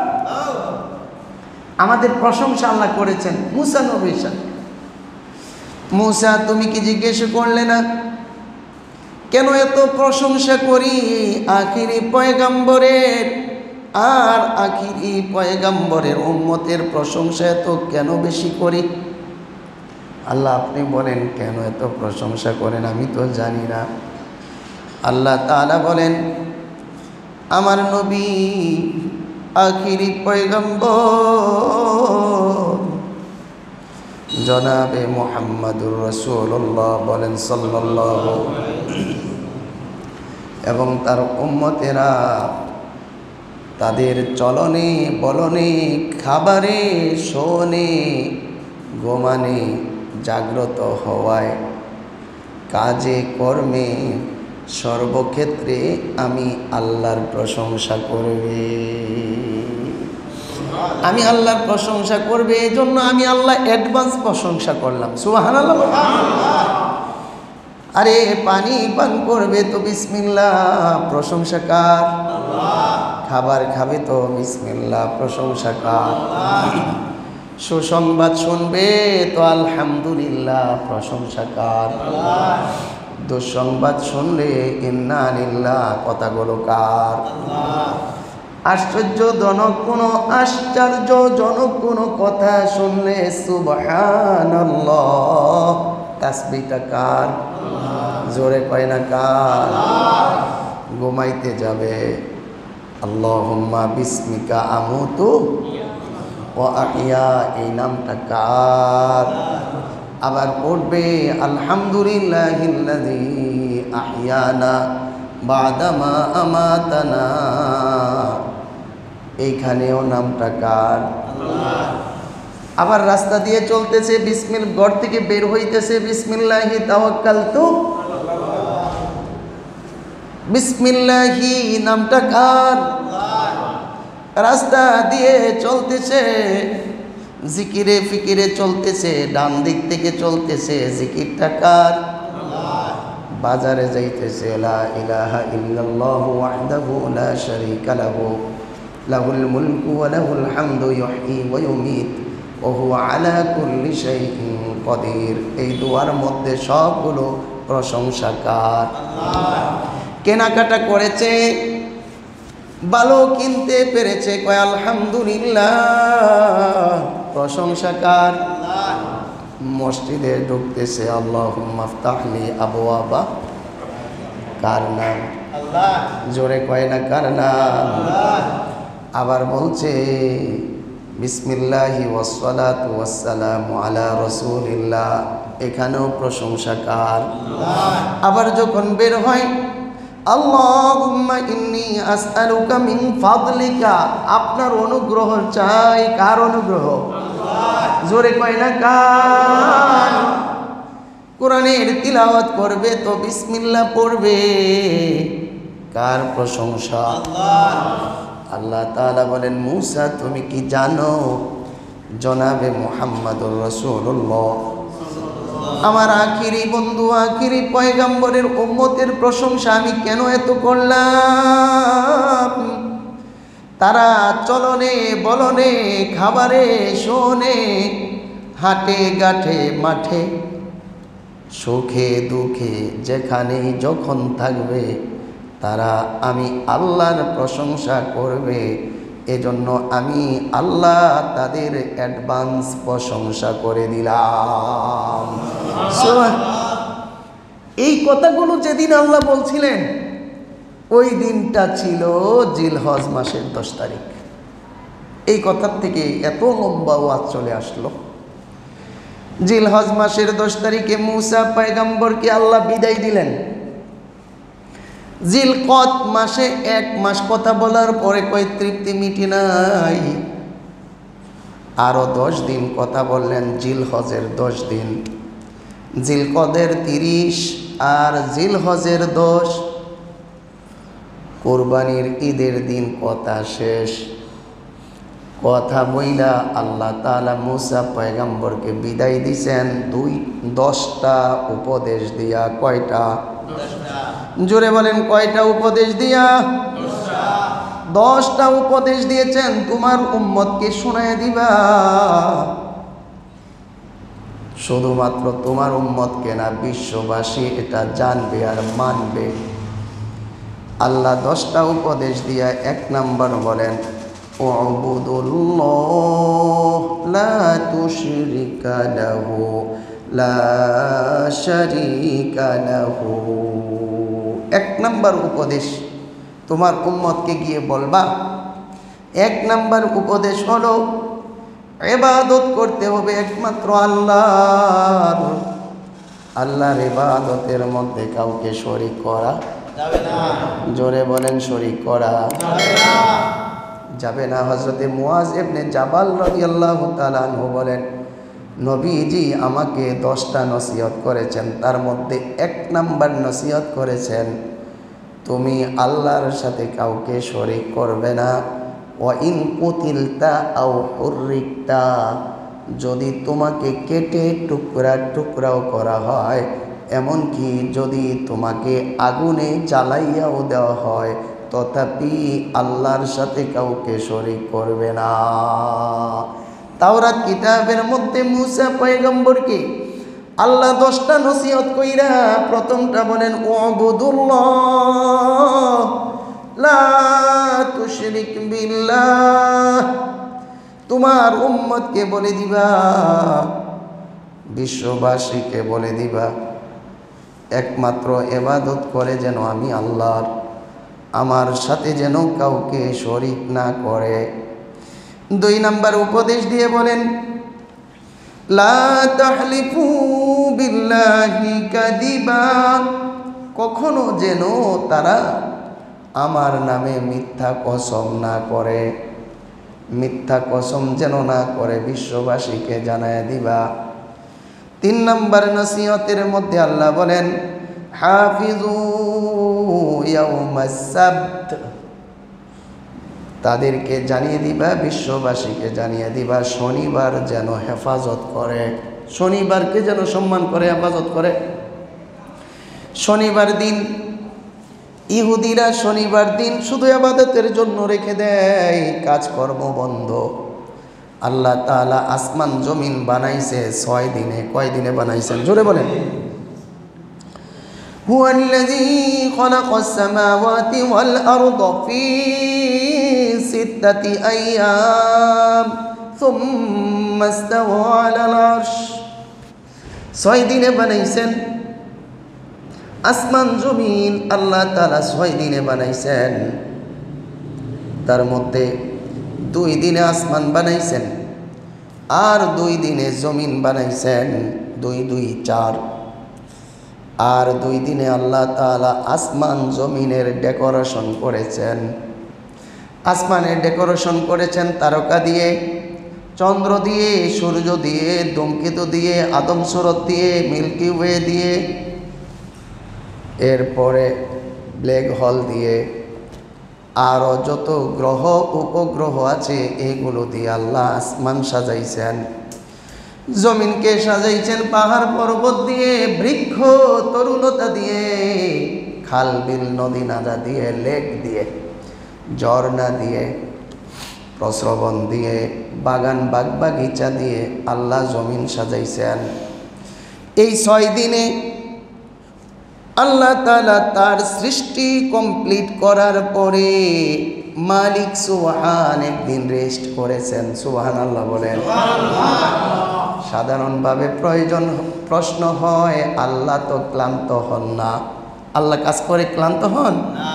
আমাদের প্রশংসা আল্লাহ করেছেন মুসা নবীর সাথে। মুসা তুমি কি জিজ্ঞেস করলে না কেন এত প্রশংসা করি আখিরি পয়গম্বরের? আর আখিরি পয়গম্বরের উম্মতের প্রশংসা এত কেন বেশি করি? আল্লাহ আপনি বলেন কেন এত প্রশংসা করেন, আমি তো জানি না। আল্লাহ তাআলা বলেন, আমার নবী আখিরি পয়গম্বর জনাবে মুহাম্মাদুর রাসূলুল্লাহ বলেন সাল্লাল্লাহু, এবং তার উম্মতেরা তাদের চলনে বলনে, খাবারে, শোনে, ঘুমানে, জাগ্রত হওয়ায়, কাজে কর্মে, সর্বক্ষেত্রে আমি আল্লাহর প্রশংসা করবে। আমি আল্লাহর প্রশংসা করবে, এই জন্য আমি আল্লাহ অ্যাডভান্স প্রশংসা করলাম। সুবহানাল্লাহ। আরে পানি পান করবে তো বিসমিল্লাহ, প্রশংসা কার? খাবার খাবে তো বিসমিল্লাহ, প্রশংসা কার? সুসংবাদ শুনবে তো আলহামদুলিল্লাহ, প্রশংসা কার? দুঃসংবাদ শুনলে ইন্না লিল্লাহ, কথাগুলো কার? আশ্চর্যজনক কোনো কথা শুনলে সুবহানাল্লাহ, তাসবিহটা কার? জোরে কয় না কার? ঘুমাইতে যাবে আল্লাহুম্মা বিসমিকা আমুতু ওয়া আহইয়া, এই নামটা কার? আবার পড়বে আলহামদুলিল্লাহিল্লাযী আহইয়ানা বাদামা আমাতানা, এইখানেও নামটা কার? আবার রাস্তা দিয়ে চলতেছে ঘর থেকে বের হইতেছে বিসমিল্লাহি তাওয়াক্কালতু, বিসমিল্লাহি নামটা কার? রাস্তা দিয়ে চলতেছে, জিকিরে ফিকিরে চলতেছে, ডান দিক থেকে চলতেছে জিকিরটা কার? বাজারে যাইতেছে, লা ইলাহা ইল্লাল্লাহু ওয়াহদাহু লা শারীকা লাহু লাহুল মুলকু ওয়া লাহুল হামদু ইউহয়ী ওয়া ইউমীত ওয়া হুয়া আলা কুল্লি শাইইন কদির। এই দুয়ার মধ্যে সবগুলো প্রশংসা কার? কেনাকাটা করেছে, ভালো কিনতে পেরেছে, কয় আলহামদুলিল্লাহ, প্রশংসা কার? মসজিদে ঢুকতেছে, আল্লাহুম্মা আফতাহলি আবওয়াবা, কার নাম? জোরে কয় না কার নাম? আবার বলছে বিসমিল্লাহি ওয়াসসালাতু ওয়াসসালামু আলা রাসূলিল্লাহ, এখানেও প্রশংসা কার? আবার যখন বের হয়, আল্লাহুম্মা ইন্নী আসআলুকা মিন ফাদলিকা, আপনার অনুগ্রহ চাই। কার অনুগ্রহ? জোরে কয় না কার? কোরআনের তিলাওয়াত করবে তো বিসমিল্লাহ পড়বে, কার প্রশংসা? আল্লাহ তাআলা বলেন, মূসা তুমি কি জানো জনাবে মুহাম্মদুর রাসূলুল্লাহ আমার আখিরি বন্ধু, আখিরি পয়গম্বরের উম্মতের প্রশংসা আমি কেন এত করলাম? তারা চলনে বলনে, খাবারে শোনে, হাটে গাঠে মাঠে, সুখে দুঃখে যেখানেই যখন থাকবে তারা আমি আল্লাহর প্রশংসা করবে। এজন্য আমি আল্লাহ তাদের অ্যাডভান্স প্রশংসা করে দিলাম। এই কথাগুলো যেদিন আল্লাহ বলছিলেন, ওই দিনটা ছিল জিলহজ মাসের 10 তারিখ। এই কথার থেকে এত লম্বা ওয়াজ চলে আসলো। জিলহজ মাসের 10 তারিখে মূসা পয়গম্বরকে আল্লাহ বিদায় দিলেন। জিলকদ মাসে 1 মাস কথা বলার পরে কয় তৃপ্তি মিটি নাই, আরো 10 দিন কথা বললেন। জিলহজের 10 দিন, জিলকদের 30 আর জিলহজের 10, কোরবানির ঈদের দিন কথা শেষ। কথা বইলা আল্লাহ তাআলা মূসা পয়গম্বরকে বিদায় দিছেন 10টা উপদেশ দিয়া। কয়টা? 10টা। জোরে বলেন, কয়টা উপদেশ দিয়া? 10টা উপদেশ দিয়েছেন। তোমার উম্মতকে শোনায় দিবা, শুধুমাত্র তোমার উম্মতকে না, বিশ্ববাসী এটা জানবে আর মানবে। আল্লাহ 10টা উপদেশ দিয়া 1 নাম্বার বলেন, উবুদুল্লাহ লা তুশরিকা লাহু লা শারীকা লাহু। 1 নাম্বার উপদেশ তোমার উম্মতকে গিয়ে বলবা, 1 নাম্বার উপদেশ হলো ইবাদত করতে হবে একমাত্র আল্লাহর। আল্লাহর ইবাদতের মধ্যে কাউকে শরীক করা যাবে না। জোরে বলেন, শরীক করা যাবে না। হযরতে মুআজ ইবনে জাবাল রাদিয়াল্লাহু তাআলা আনহু বলেন, নবীজি আমাকে 10টা নসিহত করেছেন, তার মধ্যে 1 নাম্বার নসিহত করেছেন, তুমি আল্লাহর সাথে কাউকে শরীক করবে না। ওয়া ইন কুতিলতা আও হুররিকতা, যদি তোমাকে কেটে টুকরা টুকরাও করা হয়, এমনকি যদি তোমাকে আগুনে জ্বালাইয়াও দেওয়া হয়, তথাপি আল্লাহর সাথে কাউকে শরীক করবে না। তাওরাত কিতাবের মধ্যে মূসা পয়গম্বরকে আল্লাহ 10টা নসিহত কইরা প্রথমটা বলেন, উবুদুল্লাহ লা তুশরিক বিল্লাহ। তোমার উম্মতকে বলে দিবা, বিশ্ববাসীকে বলে দিবা, একমাত্র ইবাদত করে যেন আমি আল্লাহর, আমার সাথে যেন কাউকে শরীক না করে। 2 নাম্বার উপদেশ দিয়ে বলেন, লা তাহলিফু বিল্লাহি কাযিবা, কখনো যেন তারা আমার নামে মিথ্যা কসম না করে, মিথ্যা কসম যেন না করে, বিশ্ববাসীকে জানায় দিবা। 3 নাম্বার নসিহতের মধ্যে আল্লাহ বলেন, হাফিজু ইয়াউমাস সাবত, তাদেরকে জানিয়ে দিবা, বিশ্ববাসীকে জানিয়ে দিবা, শনিবার যেন হেফাজত করে, শনিবারকে যেন সম্মান করে, হেফাজত করে। শনিবার দিন ইহুদিরা শনিবার দিন শুধু ইবাদতের জন্য রেখে দেয়, কাজকর্ম বন্ধ। আল্লাহ তাআলা আসমান জমিন বানাইছে 6 দিনে। কয় দিনে বানাইছেন? জোরে বলেন। হুয়াল্লাযী খালাকাস সামাওয়াতি ওয়াল আরদা ফী 6 আইয়াম সুম্মা ইসতাওয়া আলাল আরশ। 6 দিনে বানাইছেন আসমান জমিন, আল্লাহ তাআলা 6 দিনে বানাইছেন। তার মধ্যে 2 দিনে আসমান বানাইছেন আর 2 দিনে জমিন বানাইছেন। 2 2 4। আর 2 দিনে আল্লাহ তাআলা আসমান জমিনের ডেকোরেশন করেছেন। আসমানের ডেকোরেশন করেছেন তারকা দিয়ে, চন্দ্র দিয়ে, সূর্য দিয়ে, ধূমকেতু দিয়ে, আদম সুরত দিয়ে, মিল্কি ওয়ে দিয়ে, এরপরে ব্ল্যাক হোল দিয়ে, আরও যত গ্রহ উপগ্রহ আছে এগুলো দিয়ে আল্লাহ আসমান সাজাইছেন। জমিনকে সাজাইছেন পাহাড় পর্বত দিয়ে, বৃক্ষ তরুলতা দিয়ে, খাল বিল নদী নালা দিয়ে, লেক দিয়ে, ঝর্ণা দিয়ে, প্রস্রবণ দিয়ে, বাগান বাগ বাগিচা দিয়ে আল্লাহ জমিন সাজাইছেন। এই 6 দিনে আল্লাহ তাআলা তার সৃষ্টি কমপ্লিট করার পরে মালিক সুবহান একদিন রেস্ট করেছেন। সুবহানাল্লাহ বলেন। সাধারণভাবে প্রশ্ন হয়, আল্লাহ তো ক্লান্ত হন না? আল্লাহ কাজ করে ক্লান্ত হন না?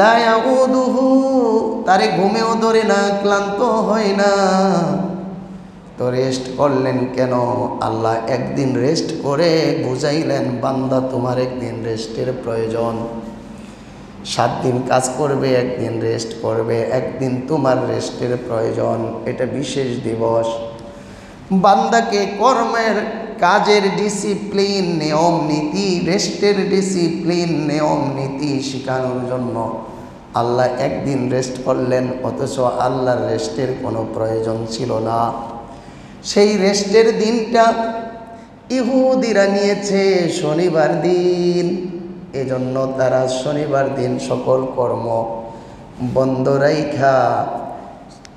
লা ইয়াউদুহু, তারে ঘুমেও ধরে না, ক্লান্ত হয় না। তো রেস্ট করলেন কেন? আল্লাহ একদিন রেস্ট করে বুঝাইলেন, বান্দা তোমার একদিন রেস্টের প্রয়োজন। 7 দিন কাজ করবে, একদিন রেস্ট করবে, একদিন তোমার রেস্টের প্রয়োজন। এটা বিশেষ দিবস। বান্দাকে কর্মের কাজের ডিসিপ্লিন, নিয়ম নীতি, রেস্টের ডিসিপ্লিন, নিয়ম নীতি শেখানোর জন্য আল্লাহ একদিন রেস্ট করলেন, অথচ আল্লাহর রেস্টের কোনো প্রয়োজন ছিল না। সেই রেস্টের দিনটা ইহুদিরা নিয়েছে শনিবার দিন। এজন্য তারা শনিবার দিন সকল কর্ম বন্ধ রাইখা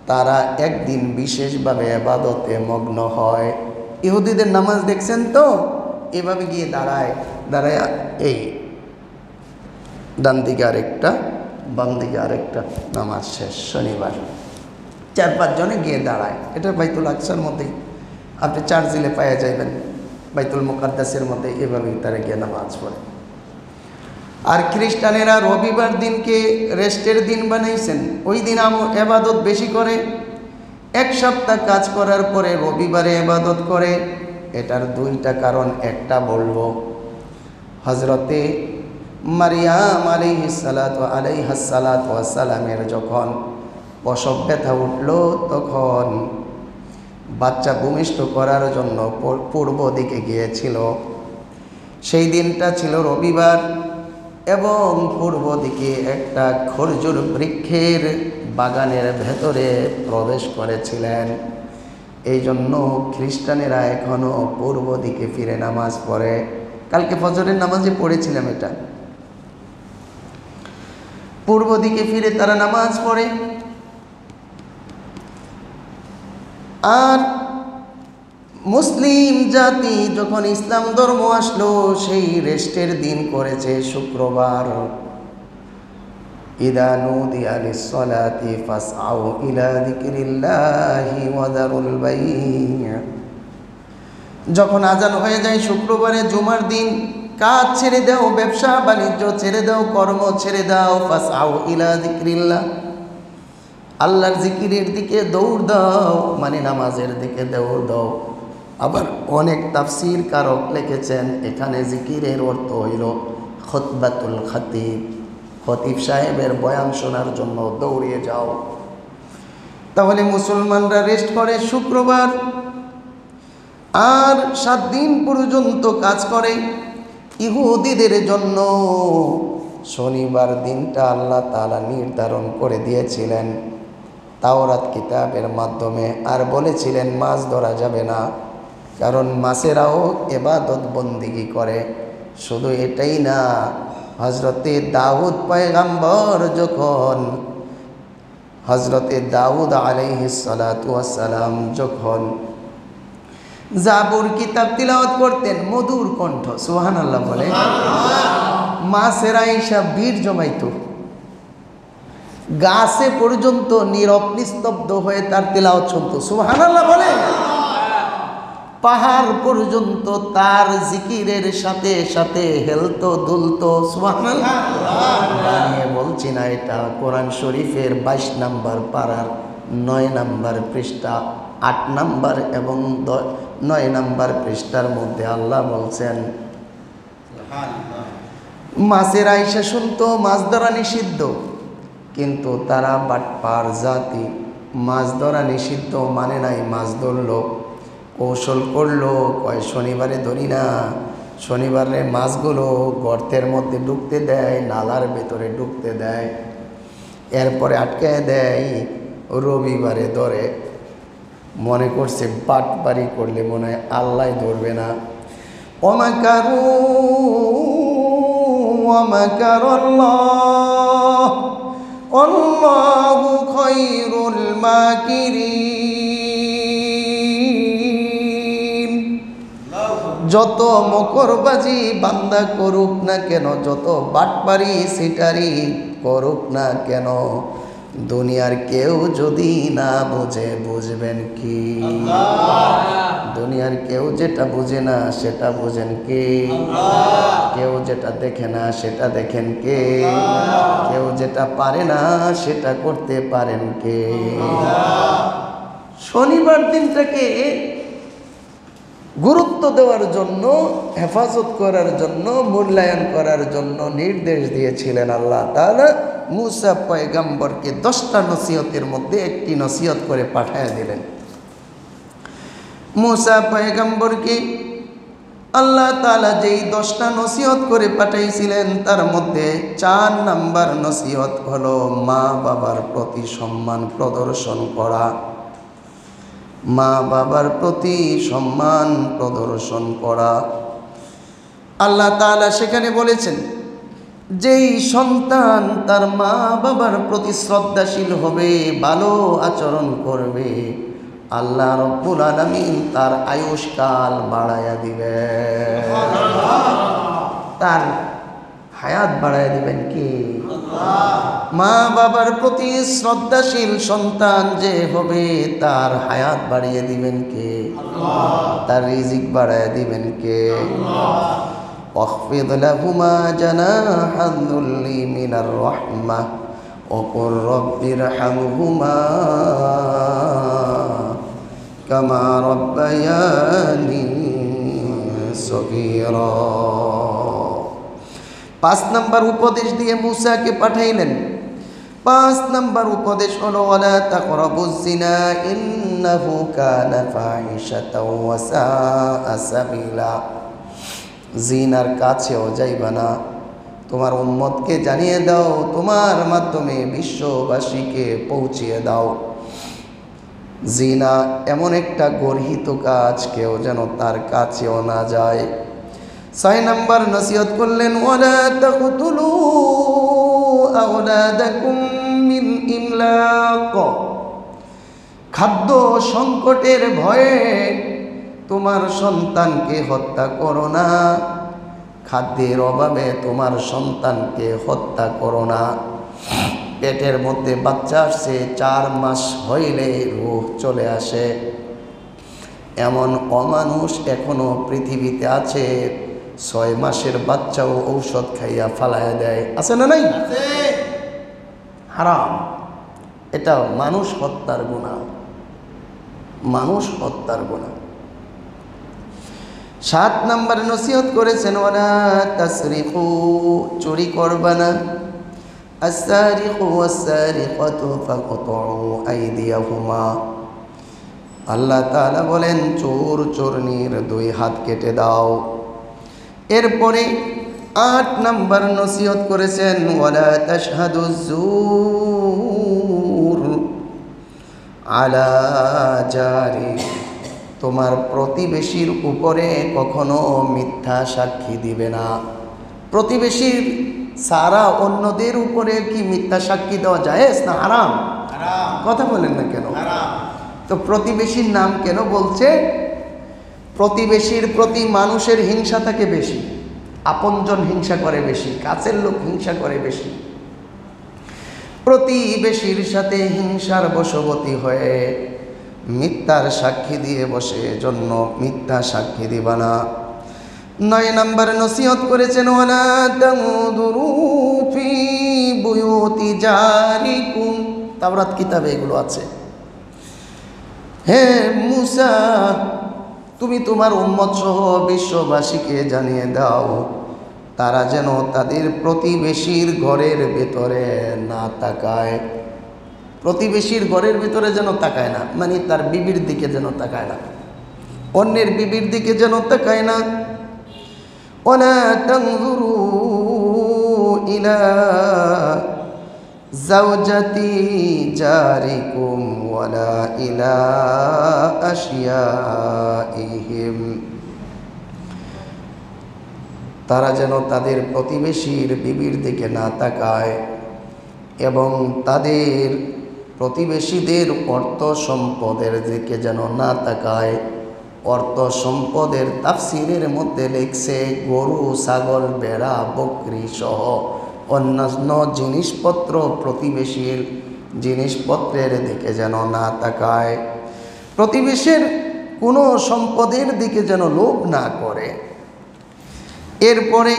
তারা একদিন বিশেষভাবে ইবাদতে মগ্ন হয়। ইহুদিদের নামাজ দেখছেন তো, এভাবে গিয়ে দাঁড়ায়, এই ডান দিকে আরেকটা, বাম দিকে আরেকটা, নামাজ শেষ শনিবার। 4-5 জনে গিয়ে দাঁড়ায়। এটা বাইতুল আকসার মধ্যে আপনি চার্জিলে পাওয়া যাবেন, বাইতুল মুকাদ্দাসের মধ্যে এভাবেই তারা গিয়ে নামাজ পড়ে। আর খ্রিস্টানেরা রবিবার দিনকে রেস্টের দিন বানাইছেন। ওই দিন ইবাদত বেশি করে। 1 সপ্তাহ কাজ করার পরে রবিবারে ইবাদত করে। এটার 2টা কারণ। একটা বলবো, হযরতে মারিয়াম আলাইহিসসালাতু ওয়াসসালামের যখন প্রসব ব্যথা উঠল, তখন বাচ্চা ভূমিষ্ঠ করার জন্য পূর্ব দিকে গিয়েছিল। সেই দিনটা ছিল রবিবার এবং পূর্ব দিকে একটা খরজুর বৃক্ষের বাগানের ভেতরে প্রবেশ করেছিলেন। এই জন্য খ্রিস্টানেরা এখনও পূর্ব দিকে ফিরে নামাজ পড়ে। কালকে ফজরের নামাজে পড়েছিলাম এটা। পূর্ব দিকে ফিরে তারা নামাজ পড়ে। আর মুসলিম জাতি যখন ইসলাম ধর্ম আসলো, সেই রেস্টের দিন করেছে শুক্রবার। ইদা নুদিয়া লিস-সালাতি ফাসআউ ইলা যিকরিল্লাহি ওয়া যারুল বাই'। যখন আজান হয়ে যায় শুক্রবারে, জুমার দিন, কাজ ছেড়ে দাও, ব্যবসা বাণিজ্য ছেড়ে দাও, কর্ম ছেড়ে দাও। ফাসআউ ইলা যিকরিল্লাহ, আল্লাহর জিকিরের দিকে দৌড় দাও, মানে নামাজের দিকে দৌড় দাও। আবার অনেক তাফসীর কারক লিখেছেন, এখানে জিকিরের অর্থ হইল খুতবাতুল খতিব, খতিব সাহেবের বয়ান শোনার জন্য দৌড়িয়ে যাও। তাহলে মুসলমানরা রেস্ট করে শুক্রবার আর 7 দিন পর্যন্ত কাজ করে। ইহুদিদের জন্য শনিবার দিনটা আল্লাহ তাআলা নির্ধারণ করে দিয়েছিলেন তাওরাত কিতাবের মাধ্যমে, আর বলেছিলেন মাছ ধরা যাবে না, কারণ মাছেরাও ইবাদত বন্দেগী করে। শুধু এটাই না, হযরতে দাউদ পয়গম্বর যখন হযরতে দাউদ আলাইহিস সালাতু ওয়াস সালাম যখন জাবুর কিতাব তিলাওয়াত করতেন মধুর কণ্ঠ, সুবহানাল্লাহ বলে, মাছেরা এসে ভিড় জমাইতো, গাছে পর্যন্ত নীরব নিস্তব্ধ হয়ে তার তিলাওয়াত শুনতো, সুবহানাল্লাহ বলে। পাহাড় পর্যন্ত তার জিকিরের সাথে সাথে হেলতো দুলতো, সুবহানাল্লাহ। বানিয়ে বলছি না, এটা কোরআন শরীফের 22 নম্বর পারার 9 নম্বর পৃষ্ঠা, 8 নম্বর এবং 9 নম্বর পৃষ্ঠার মধ্যে আল্লাহ বলছেন, মাছের আইসা শুনতো মাছ ধরা নিষিদ্ধ, কিন্তু তারা বাটপার জাতি, মাছ ধরা নিষিদ্ধ মানে নাই, মাছ ধরলো, কৌশল করলো, কয় শনিবারে ধরি না, শনিবারে মাছগুলো গর্তের মধ্যে ঢুকতে দেয়, নালার ভেতরে ঢুকতে দেয়, এরপরে আটকে দেয়, রবিবারে ধরে। মনে করছে বাটবাড়ি করলে মনে হয় আল্লাহ ধরবে না। ওমাকারু ওয়ামাকারাল্লাহ আল্লাহু খায়রুল মাকিরিন। যত মকরবাজি বান্দা করুক না কেন, যত বাটপারি সিটারি করুক না কেন, দুনিয়ার কেউ যদি না বুঝে বুঝবেন কি? দুনিয়ার কেউ যেটা বুঝে না সেটা বুঝেন কে? কেউ যেটা দেখে না সেটা দেখেন কে? কেউ যেটা পারে না সেটা করতে পারেন কে? শনিবার দিনটাকে গুরুত্ব দেওয়ার জন্য, হেফাজত করার জন্য, মূল্যায়ন করার জন্য নির্দেশ দিয়েছিলেন আল্লাহ তাআলা। মুসা পয়গম্বরকে 10টা নসিহতের মধ্যে একটি নসিহত করে পাঠিয়ে দিলেন। মুসা পয়গম্বরকে আল্লাহ তাআলা যেই 10টা নসিহত করে পাঠাইছিলেন তার মধ্যে 4 নাম্বার নসিহত হলো মা বাবার প্রতি সম্মান প্রদর্শন করা। মা বাবার প্রতি সম্মান প্রদর্শন করা। আল্লাহ তাআলা সেখানে বলেছেন, যেই সন্তান তার মা বাবার প্রতি শ্রদ্ধাশীল হবে, ভালো আচরণ করবে, আল্লাহ রব্বুল আলামিন তার আয়ুষ্কাল বাড়াইয়া দিবেন, তার হায়াত বাড়াইয়া দিবেন কি? মা বাবার প্রতি শ্রদ্ধাশীল সন্তান যে হবে তার হায়াত বাড়িয়ে দিবেন কে? তার রিজিক বাড়াইয়া দিবেন কে? واخفض لهما جناح الذل من الرحمة وقل رب ارحمهما كما ربياني صغيرا। 5 নম্বর উপদেশ দিয়ে মুসাকে পাঠাইলেন। 5 নম্বর উপদেশ হলো ওয়ালা তাকরাবুজ জিনা ইন্নাহু কানা ফাহিশাতাও ওয়া সাআ সাবিলা। জিনার কাছেও যাইবা না। তোমার উম্মতকে জানিয়ে দাও, তোমার মাধ্যমে বিশ্ববাসীকে পৌঁছিয়ে দাও, জিনা এমন একটা গর্হিত কাজ, কেউ যেন তার কাছেও না যায়। 6 নম্বর নসিহত করলেন ওয়ালা তাকতুলু আওলাদাকুম মিন ইমলাক। খাদ্য সংকটের ভয়ে তোমার সন্তানকে হত্যা করো না। খাদ্যের অভাবে তোমার সন্তানকে হত্যা করো না। পেটের মধ্যে বাচ্চা আসছে, 4 মাস হইলে রূহ চলে আসে, এমন অমানুষ এখনো পৃথিবীতে আছে। 6 মাসের বাচ্চাও ঔষধ খাইয়া ফালাইয়া দেয়, আছে না নাই? হারাম। এটা মানুষ হত্যার গুনাহ, মানুষ হত্যার গুনাহ। 7 নম্বর নসিহত করেছেন ওয়ালা তাসরিকু, চুরি করবা না। আস-সারিকু ওয়াস-সারিকাতু ফাকতুউ আইদিয়াহুমা। আল্লাহ তাআলা বলেন চোর চোরনির 2 হাত কেটে দাও। এরপরে 8 নাম্বার নসিহত করেছেন ওয়ালা তাশহাদুজ জুর আলা জারি, তোমার প্রতিবেশীর উপরে কখনো মিথ্যা সাক্ষী দিবে না। প্রতিবেশীর সারা অন্যদের উপরে কি মিথ্যা সাক্ষী দেওয়া জায়েজ না হারাম? কথা বলেন না কেন? তো প্রতিবেশীর নাম কেন বলছে? প্রতিবেশীর প্রতি মানুষের হিংসা থাকে বেশি, আপনজন হিংসা করে বেশি, কাছের লোক হিংসা করে বেশি। প্রতিবেশীর সাথে হিংসার বশবর্তী হয়ে মিথ্যার সাক্ষী দিয়ে বসে, জন্য মিথ্যা সাক্ষী দিবা না। 9 নাম্বার নসিহত করেছেন ওয়ালা তামুদুরু ফি বুয়ুতি জারিকুম, তাওরাত কিতাবে এগুলো আছে। হে মুসা, তুমি তোমার উম্মত সহ বিশ্ববাসীকে জানিয়ে দাও তারা যেন তাদের প্রতিবেশীর ঘরের ভেতরে না তাকায়। প্রতিবেশীর ঘরের ভিতরে যেন তাকায় না, মানে তার বিবির দিকে যেন তাকায় না, অন্যের বিবির দিকে যেন তাকায় না। ওয়ালা তানজুরু ইলা জাওজাতি জারিকুম ওয়ালা ইলা আশিয়াইহিম, তারা যেন তাদের প্রতিবেশীর বিবির দিকে না তাকায় এবং তাদের প্রতিবেশীদের অর্থ সম্পদের দিকে যেন না তাকায়। অর্থ সম্পদের তাফসিরের মধ্যে লিখছে গরু, ছাগল, ভেড়া, বকরি সহ অন্যান্য জিনিসপত্র প্রতিবেশীর জিনিসপত্রের দিকে যেন না তাকায়, প্রতিবেশীর কোনো সম্পদের দিকে যেন লোভ না করে। এরপরে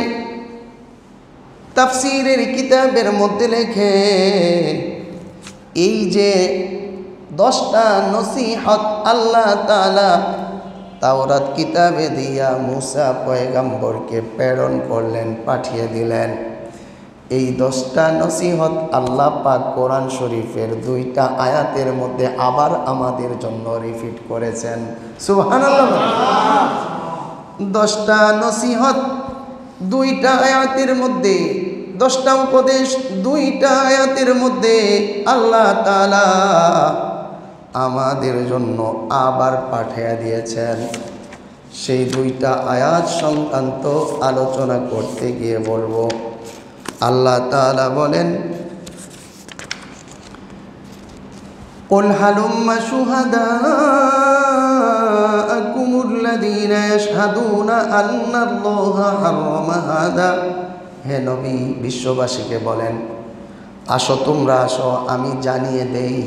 তাফসিরের কিতাবের মধ্যে লেখে এই যে 10টা নসিহত আল্লাহ তাআলা তাওরাত কিতাবে দিয়া মুসা পয়গম্বরকে প্রেরণ করলেন, পাঠিয়ে দিলেন। এই 10টা নসিহত আল্লাহ পাক কোরআন শরীফের 2টা আয়াতের মধ্যে আবার আমাদের জন্য রিপিট করেছেন। সুবহানাল্লাহ। 10টা নসিহত 2টা আয়াতের মধ্যে, 10টা উপদেশ 2টা আয়াতের মধ্যে আল্লাহ তাআলা আমাদের জন্য আবার পাঠিয়ে দিয়েছেন। সেই 2টা আয়াত সংক্রান্ত আলোচনা করতে গিয়ে বলবো, আল্লাহ তাআলা বলেন কুল হালুম্মা শুহাদাআকুমুল্লাযীনা ইয়াশহাদুনা আন্নাল্লাহা হারামা হাযা, হে নবী বিশ্ববাসীকে বলেন আসো, তোমরা আসো, আমি জানিয়ে দেই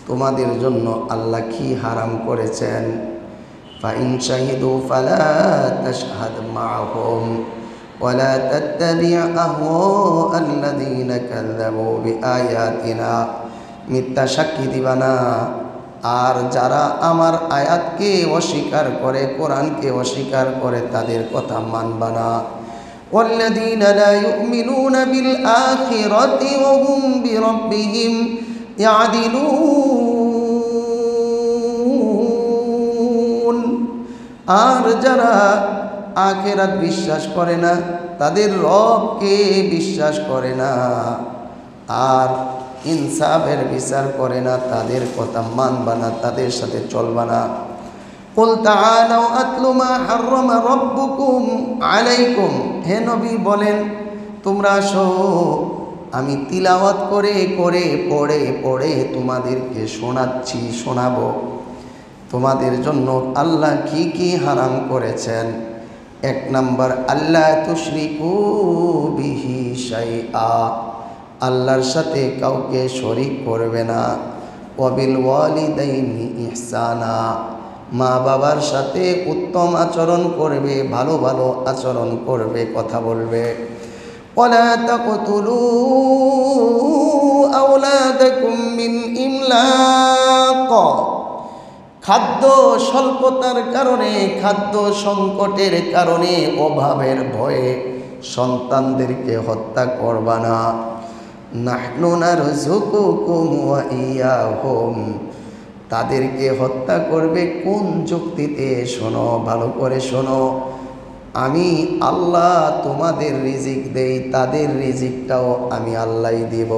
তোমাদের জন্য আল্লাহ কি হারাম করেছেন। ফাইন শাহিদু ফালা তাশহাদ মাআহুম ওয়ালা তাত্তাবি' আহওয়াআল্লাযীনা কাযযাবু বিআয়াতিনা, মিথ্যা সাক্ষী দিবা না, আর যারা আমার আয়াতকে অস্বীকার করে, কোরআনকে অস্বীকার করে তাদের কথা মানবা না। ওয়াল্লাযীনা লা ইউমিনুনা বিল আখিরাতি ওয়া হুম বিরাব্বিহিম ইয়াদিলুন, আর যারা আখিরাত বিশ্বাস করে না, তাদের রবকে বিশ্বাস করে না, আর ইনসাফের বিচার করে না, তাদের কথা মানবা না, তাদের সাথে চলবা না। কুল তাআলাউ আতলু মা হাররামা রাব্বুকুম আলাইকুম, হে নবী বলেন তোমরা আসো, আমি তিলাওয়াত করে করে পড়ে পড়ে তোমাদেরকে শোনাচ্ছি, শোনাবো তোমাদের জন্য আল্লাহ কি কি হারাম করেছেন। 1 নাম্বার আল্লাহ তুশরিকু বিহি শাইআ, আল্লাহর সাথে কাউকে শরীক করবে না। ওয়াবিল ওয়ালিদাইনি ইহসানা, মা বাবার সাথে উত্তম আচরণ করবে, ভালো ভালো আচরণ করবে, কথা বলবে। ওয়ালা তাকতুলু আওলাদাকুম মিন ইমলাক, খাদ্য স্বল্পতার কারণে, খাদ্য সংকটের কারণে, অভাবের ভয়ে সন্তানদেরকে হত্যা করবা না। নাহনু নারযুকুকুম ওয়া ইয়াহুম, তাদেরকে হত্যা করবে কোন যুক্তিতে? শোনো, ভালো করে শোনো। আমি আল্লাহ তোমাদের রিজিক দেই, তাদের রিজিকটাও আমি আল্লাহই দেব।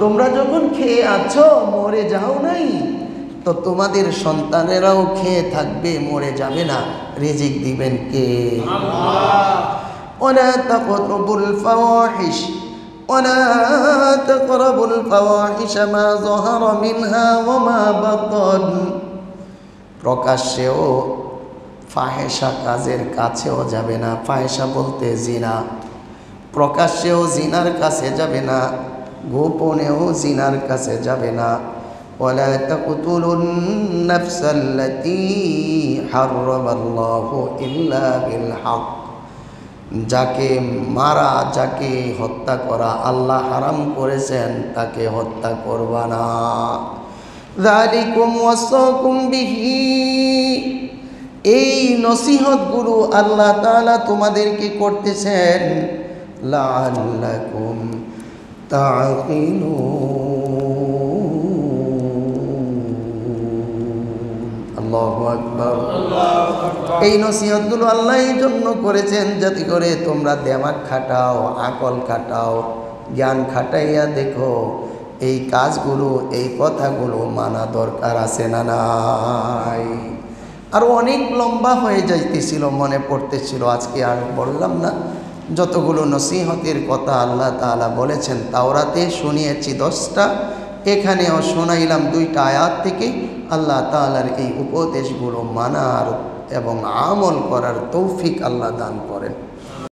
তোমরা যখন খেয়ে আছো, মরে যাও নাই, তো তোমাদের সন্তানেরাও খেয়ে থাকবে, মরে যাবে না। রিজিক দিবেন কে? ওয়ালা তাকরাবুল ফাওয়াহিশ ওয়ালা তাকরাবুল ফাওয়াহিশ মা যাহারা মিনহা ওয়া মা বাতান। প্রকাশ্যেও ফাহেসা কাজের কাছেও যাবে না। ফাহেসা বলতে জিনা। প্রকাশ্যেও জিনার কাছে যাবে না, গোপনেও জিনার কাছে যাবে না। ওয়ালা তাকতুলুন নাফসাল্লাতী হারামাল্লাহু ইল্লা বিল হক। যাকে মারা, যাকে হত্যা করা আল্লাহ হারাম করেছেন, তাকে হত্যা করবা না। যালিকুম ওয়াসাকুম বিহি। এই নসিহতগুলো আল্লাহ তাআলা তোমাদেরকে করতেছেন লাআল্লাকুম তা'কিলুন। আল্লাহু আকবার। এই নসিহতগুলো আল্লাহ এই জন্য করেছেন যাতে করে তোমরা দিমাগ খাটাও, আকল খাটাও, জ্ঞান খাটাইয়া দেখো এই কাজগুলো, এই কথাগুলো মানা দরকার আছে না নাই। আরও অনেক লম্বা হয়ে যাইতেছিল, মনে পড়তেছিল, আজকে আর বললাম না। যতগুলো নসিহতের কথা আল্লাহ তাআলা বলেছেন, তাওরাতে শুনিয়েছি 10টা, এখানেও শোনাইলাম 2টা আয়াত থেকে। আল্লাহ তাআলার এই উপদেশগুলো মানার এবং আমল করার তৌফিক আল্লাহ দান করেন।